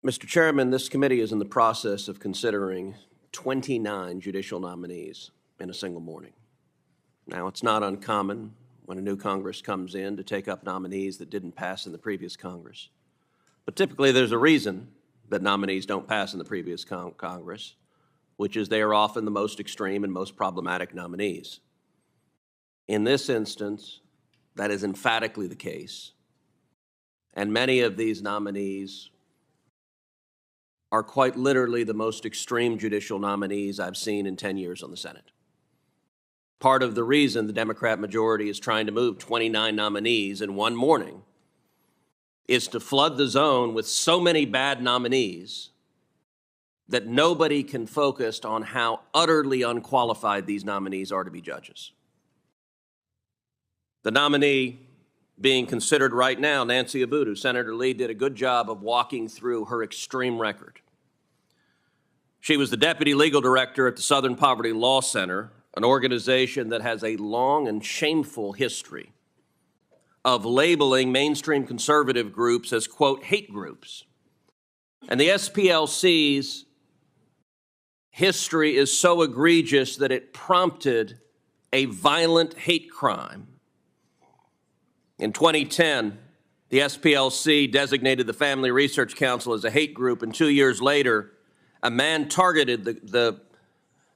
Mr. Chairman, this committee is in the process of considering 29 judicial nominees in a single morning. Now, it's not uncommon when a new Congress comes in to take up nominees that didn't pass in the previous Congress. But typically there's a reason that nominees don't pass in the previous Congress, which is they are often the most extreme and most problematic nominees. In this instance, that is emphatically the case. And many of these nominees are quite literally the most extreme judicial nominees I've seen in 10 years on the Senate. Part of the reason the Democrat majority is trying to move 29 nominees in one morning is to flood the zone with so many bad nominees that nobody can focus on how utterly unqualified these nominees are to be judges. The nominee being considered right now, Nancy Abudu, Senator Lee did a good job of walking through her extreme record. She was the deputy legal director at the Southern Poverty Law Center, an organization that has a long and shameful history of labeling mainstream conservative groups as, quote, hate groups. And the SPLC's history is so egregious that it prompted a violent hate crime. In 2010, the SPLC designated the Family Research Council as a hate group, and 2 years later, a man targeted the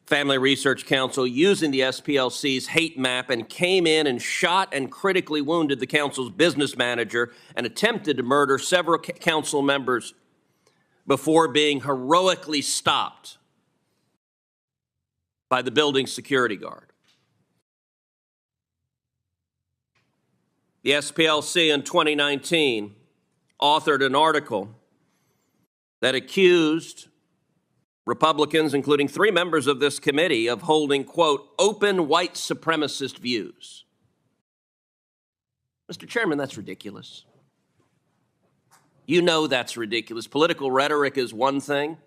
Family Research Council using the SPLC's hate map and came in and shot and critically wounded the council's business manager and attempted to murder several council members before being heroically stopped by the building's security guard. The SPLC in 2019 authored an article that accused Republicans, including 3 members of this committee, of holding, quote, open white supremacist views. Mr. Chairman, that's ridiculous. You know that's ridiculous. Political rhetoric is one thing,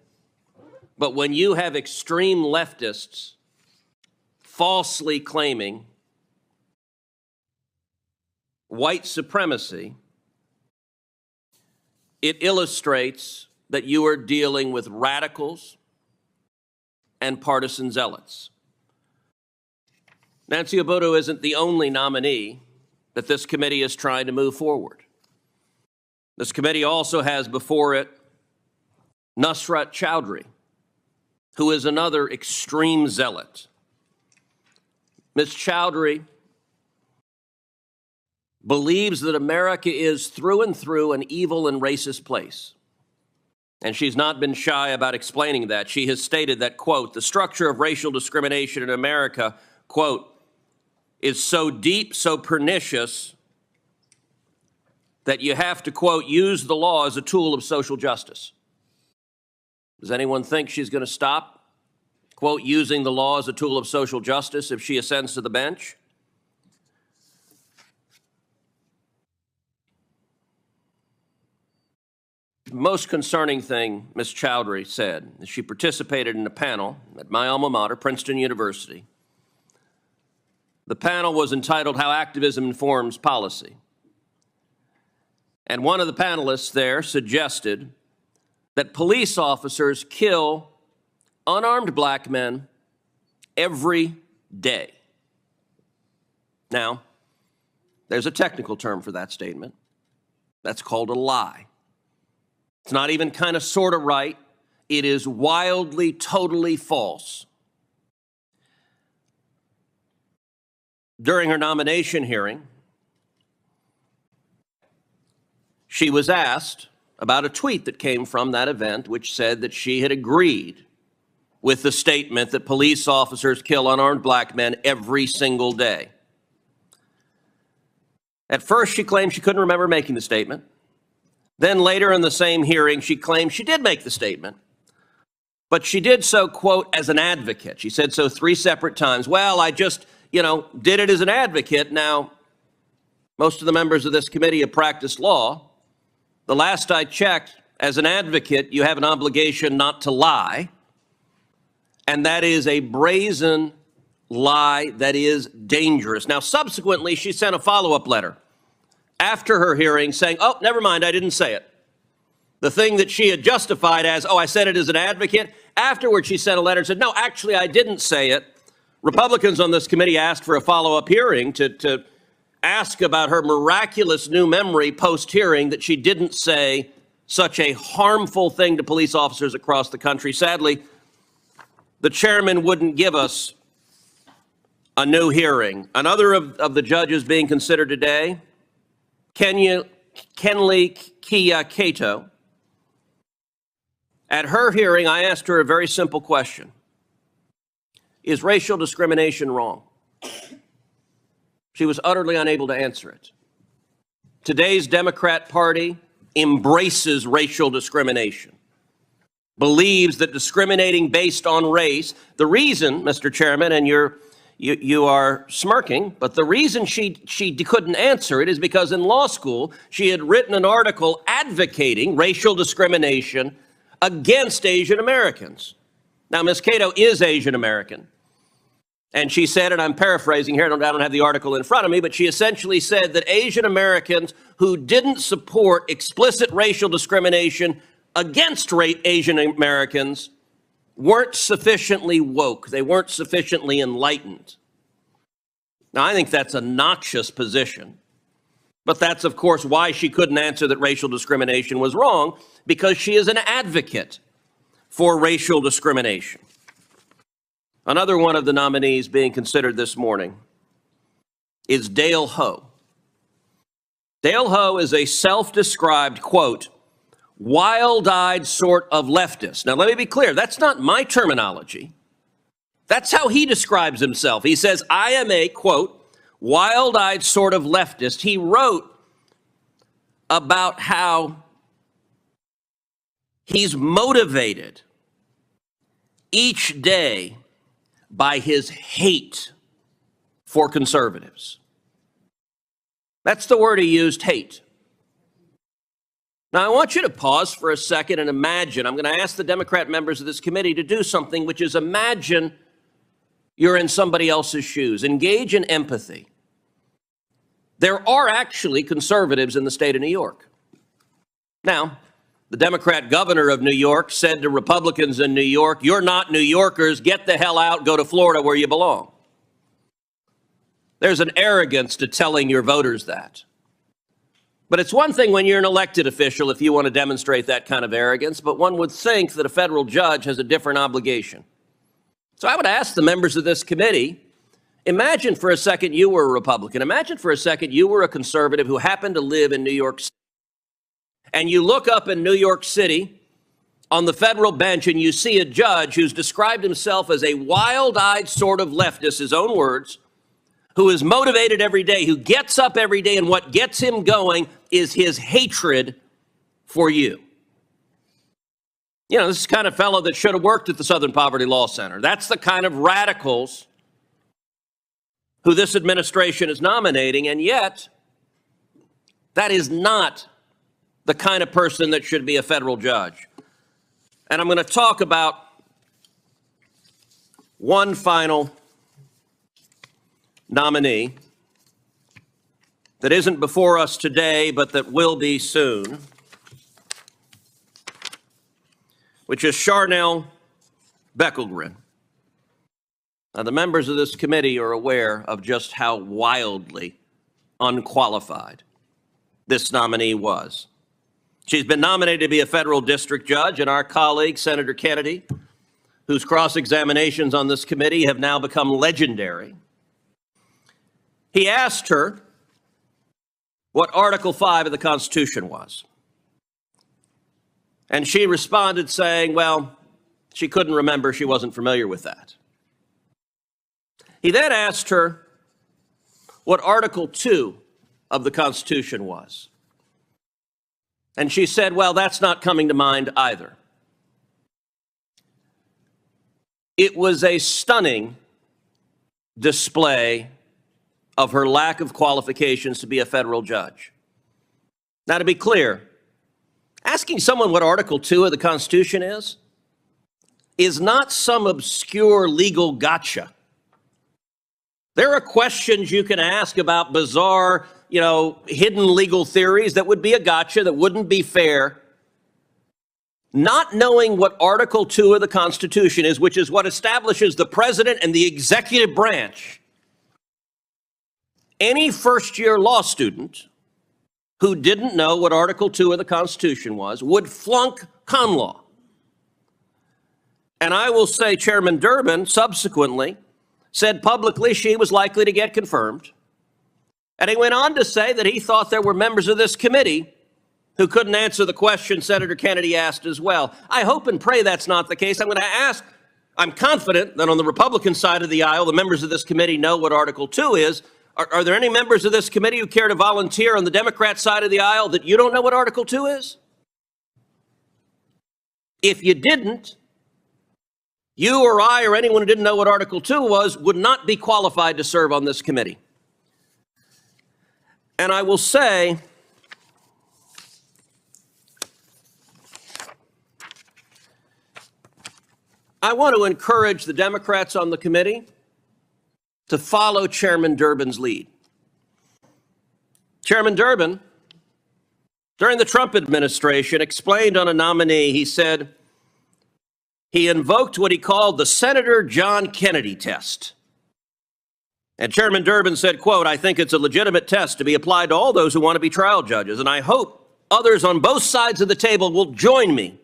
but when you have extreme leftists falsely claiming white supremacy, it illustrates that you are dealing with radicals and partisan zealots. Nancy Abudu isn't the only nominee that this committee is trying to move forward. This committee also has before it Nusrat Chowdhury, who is another extreme zealot. Ms. Chowdhury believes that America is through and through an evil and racist place. And she's not been shy about explaining that. She has stated that, quote, the structure of racial discrimination in America, quote, is so deep, so pernicious, that you have to, quote, use the law as a tool of social justice. Does anyone think she's going to stop, quote, using the law as a tool of social justice if she ascends to the bench? Most concerning thing Ms. Chowdhury said is she participated in a panel at my alma mater, Princeton University. The panel was entitled How Activism Informs Policy. And one of the panelists there suggested that police officers kill unarmed black men every day. Now, there's a technical term for that statement. That's called a lie. It's not even kind of sort of right. It is wildly, totally false. During her nomination hearing, she was asked about a tweet that came from that event, which said that she had agreed with the statement that police officers kill unarmed black men every single day. At first, she claimed she couldn't remember making the statement. Then later in the same hearing, she claimed she did make the statement, but she did so, quote, as an advocate. She said so 3 separate times. Well, I just, did it as an advocate. Now, most of the members of this committee have practiced law. The last I checked, as an advocate, you have an obligation not to lie, and that is a brazen lie that is dangerous. Now, subsequently, she sent a follow-up letter after her hearing saying, oh, never mind, I didn't say it. The thing that she had justified as, oh, I said it as an advocate. Afterwards, she sent a letter and said, no, actually, I didn't say it. Republicans on this committee asked for a follow-up hearing to ask about her miraculous new memory post-hearing that she didn't say such a harmful thing to police officers across the country. Sadly, the chairman wouldn't give us a new hearing. Another of the judges being considered today, Kenley Cato. At her hearing, I asked her a very simple question. Is racial discrimination wrong? She was utterly unable to answer it. Today's Democrat Party embraces racial discrimination, believes that discriminating based on race, the reason, Mr. Chairman, and you are smirking, but the reason she couldn't answer it is because in law school, she had written an article advocating racial discrimination against Asian Americans. Now, Ms. Cato is Asian American. And she said, and I'm paraphrasing here, I don't have the article in front of me, but she essentially said that Asian Americans who didn't support explicit racial discrimination against Asian Americans weren't sufficiently woke. They weren't sufficiently enlightened. Now, I think that's a noxious position. But that's, of course, why she couldn't answer that racial discrimination was wrong, because she is an advocate for racial discrimination. Another one of the nominees being considered this morning is Dale Ho. Dale Ho is a self-described, quote, wild-eyed sort of leftist. Now, let me be clear. That's not my terminology. That's how he describes himself. He says, I am a, quote, wild-eyed sort of leftist. He wrote about how he's motivated each day by his hate for conservatives. That's the word he used, hate. Now, I want you to pause for a second and imagine. I'm going to ask the Democrat members of this committee to do something, which is imagine you're in somebody else's shoes. Engage in empathy. There are actually conservatives in the state of New York. Now, the Democrat governor of New York said to Republicans in New York, you're not New Yorkers, get the hell out, go to Florida where you belong. There's an arrogance to telling your voters that. But it's one thing when you're an elected official if you want to demonstrate that kind of arrogance, but one would think that a federal judge has a different obligation. So I would ask the members of this committee, imagine for a second you were a Republican. Imagine for a second you were a conservative who happened to live in New York City. And you look up in New York City on the federal bench and you see a judge who's described himself as a wild-eyed sort of leftist, his own words, who is motivated every day, who gets up every day, and what gets him going is his hatred for you. You know, this is the kind of fellow that should have worked at the Southern Poverty Law Center. That's the kind of radicals who this administration is nominating, and yet that is not the kind of person that should be a federal judge. And I'm going to talk about one final nominee that isn't before us today, but that will be soon, which is Charnel Beckelgren. Now, the members of this committee are aware of just how wildly unqualified this nominee was. She's been nominated to be a federal district judge, and our colleague, Senator Kennedy, whose cross-examinations on this committee have now become legendary, he asked her what Article 5 of the Constitution was. And she responded saying, well, she couldn't remember, she wasn't familiar with that. He then asked her what Article 2 of the Constitution was. And she said, well, that's not coming to mind either. It was a stunning display of her lack of qualifications to be a federal judge. Now, to be clear, asking someone what Article 2 of the Constitution is not some obscure legal gotcha. There are questions you can ask about bizarre, hidden legal theories that would be a gotcha, that wouldn't be fair not knowing what Article 2 of the Constitution is, which is what establishes the president and the executive branch, any first-year law student who didn't know what Article 2 of the Constitution was would flunk con law. And I will say Chairman Durbin subsequently said publicly she was likely to get confirmed. And he went on to say that he thought there were members of this committee who couldn't answer the question Senator Kennedy asked as well. I hope and pray that's not the case. I'm confident that on the Republican side of the aisle, the members of this committee know what Article 2 is. Are there any members of this committee who care to volunteer on the Democrat side of the aisle that you don't know what Article 2 is? If you didn't, you or I or anyone who didn't know what Article 2 was would not be qualified to serve on this committee. And I will say, I want to encourage the Democrats on the committee to follow Chairman Durbin's lead. Chairman Durbin, during the Trump administration, explained on a nominee, he said he invoked what he called the Senator John Kennedy test. And Chairman Durbin said, quote, "I think it's a legitimate test to be applied to all those who want to be trial judges, and I hope others on both sides of the table will join me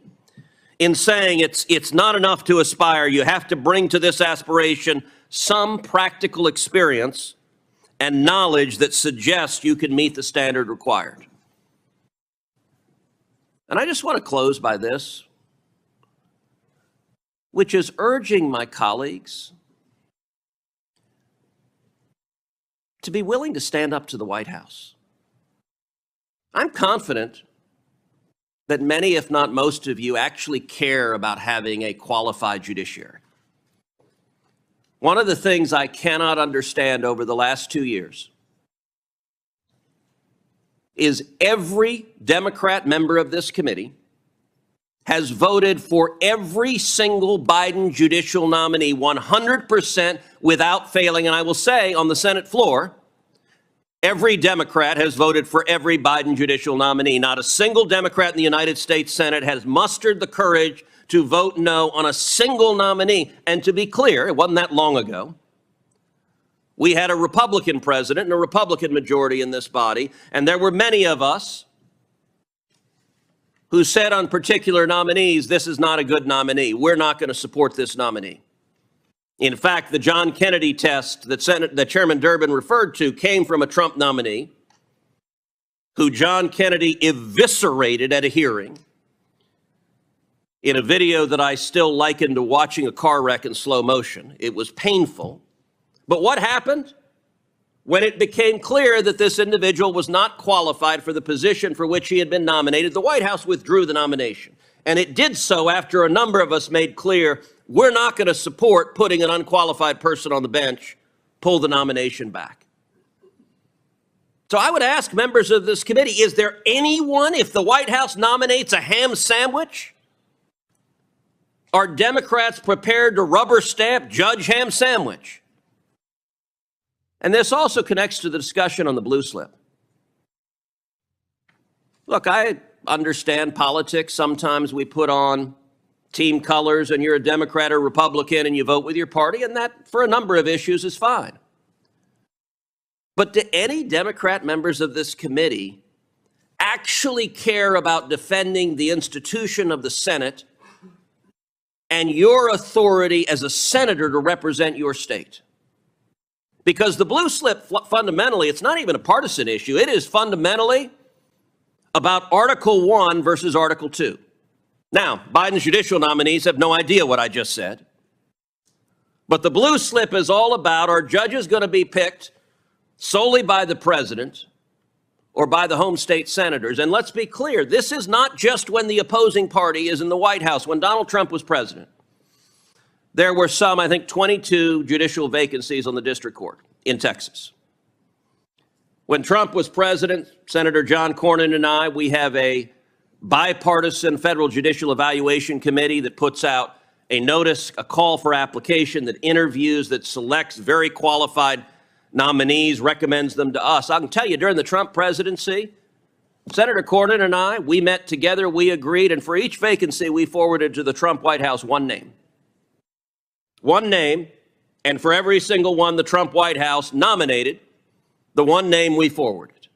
in saying it's not enough to aspire. You have to bring to this aspiration some practical experience and knowledge that suggests you can meet the standard required." And I just want to close by this, which is urging my colleagues to be willing to stand up to the White House. I'm confident that many, if not most of you, actually care about having a qualified judiciary. One of the things I cannot understand over the last 2 years is every Democrat member of this committee has voted for every single Biden judicial nominee 100% without failing. And I will say on the Senate floor, every Democrat has voted for every Biden judicial nominee. Not a single Democrat in the United States Senate has mustered the courage to vote no on a single nominee. And to be clear, it wasn't that long ago. We had a Republican president and a Republican majority in this body, and there were many of us who said on particular nominees, this is not a good nominee. We're not going to support this nominee. In fact, the John Kennedy test that Chairman Durbin referred to came from a Trump nominee who John Kennedy eviscerated at a hearing in a video that I still liken to watching a car wreck in slow motion. It was painful. But what happened? When it became clear that this individual was not qualified for the position for which he had been nominated, the White House withdrew the nomination. And it did so after a number of us made clear we're not going to support putting an unqualified person on the bench, pull the nomination back. So I would ask members of this committee, is there anyone, if the White House nominates a ham sandwich, are Democrats prepared to rubber stamp Judge Ham Sandwich? And this also connects to the discussion on the blue slip. Look, I understand politics. Sometimes we put on team colors and you're a Democrat or Republican and you vote with your party, and that, for a number of issues, is fine. But do any Democrat members of this committee actually care about defending the institution of the Senate and your authority as a senator to represent your state? Because the blue slip, fundamentally, it's not even a partisan issue. It is fundamentally about Article 1 versus Article 2. Now, Biden's judicial nominees have no idea what I just said. But the blue slip is all about, are judges going to be picked solely by the president or by the home state senators? And let's be clear, this is not just when the opposing party is in the White House. When Donald Trump was president, there were some, I think, 22 judicial vacancies on the district court in Texas. When Trump was president, Senator John Cornyn and I, we have a bipartisan federal judicial evaluation committee that puts out a notice, a call for application, that interviews, that selects very qualified nominees, recommends them to us. I can tell you, during the Trump presidency, Senator Cornyn and I, we met together, we agreed, and for each vacancy, we forwarded to the Trump White House one name. One name, and for every single one the Trump White House nominated, the one name we forwarded.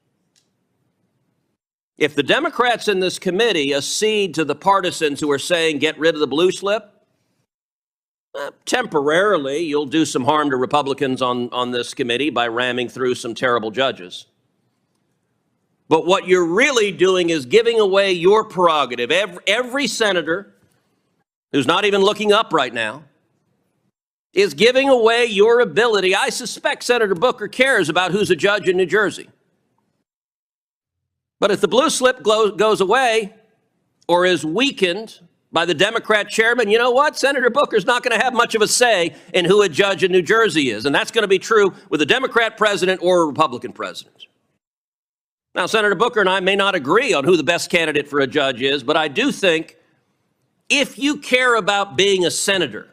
If the Democrats in this committee accede to the partisans who are saying get rid of the blue slip, temporarily you'll do some harm to Republicans on this committee by ramming through some terrible judges. But what you're really doing is giving away your prerogative. Every senator who's not even looking up right now is giving away your ability. I suspect Senator Booker cares about who's a judge in New Jersey. But if the blue slip goes away or is weakened by the Democrat chairman, you know what? Senator Booker's not going to have much of a say in who a judge in New Jersey is. And that's going to be true with a Democrat president or a Republican president. Now, Senator Booker and I may not agree on who the best candidate for a judge is, but I do think if you care about being a senator,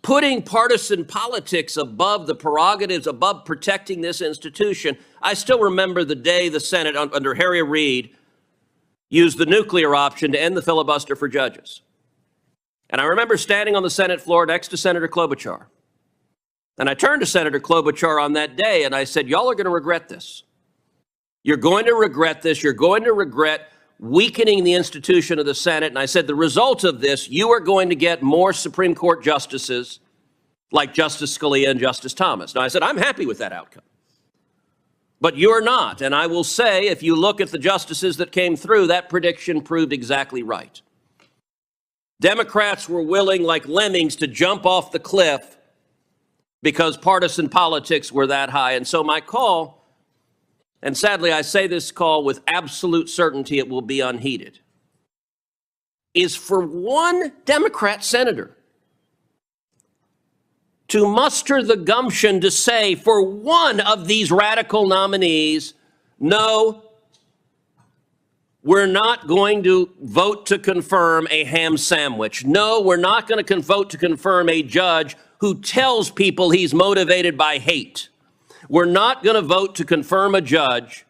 putting partisan politics above the prerogatives, above protecting this institution. I still remember the day the Senate under Harry Reid used the nuclear option to end the filibuster for judges. And I remember standing on the Senate floor next to Senator Klobuchar. And I turned to Senator Klobuchar on that day and I said, y'all are going to regret this. You're going to regret this. You're going to regret weakening the institution of the Senate. And I said, the result of this, you are going to get more Supreme Court justices like Justice Scalia and Justice Thomas. Now, I said, I'm happy with that outcome. But you're not. And I will say, if you look at the justices that came through, that prediction proved exactly right. Democrats were willing, like lemmings, to jump off the cliff because partisan politics were that high. And so my call, and sadly, I say this call with absolute certainty, it will be unheeded, is for one Democrat senator to muster the gumption to say for one of these radical nominees, no, we're not going to vote to confirm a ham sandwich. No, we're not going to vote to confirm a judge who tells people he's motivated by hate. We're not going to vote to confirm a judge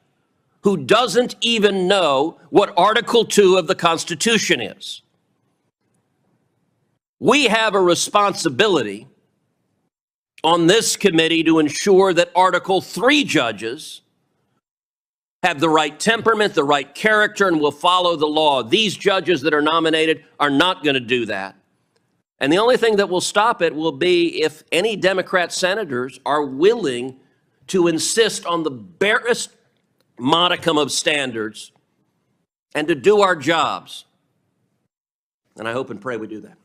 who doesn't even know what Article 2 of the Constitution is. We have a responsibility on this committee to ensure that Article 3 judges have the right temperament, the right character, and will follow the law. These judges that are nominated are not going to do that. And the only thing that will stop it will be if any Democrat senators are willing to insist on the barest modicum of standards and to do our jobs. And I hope and pray we do that.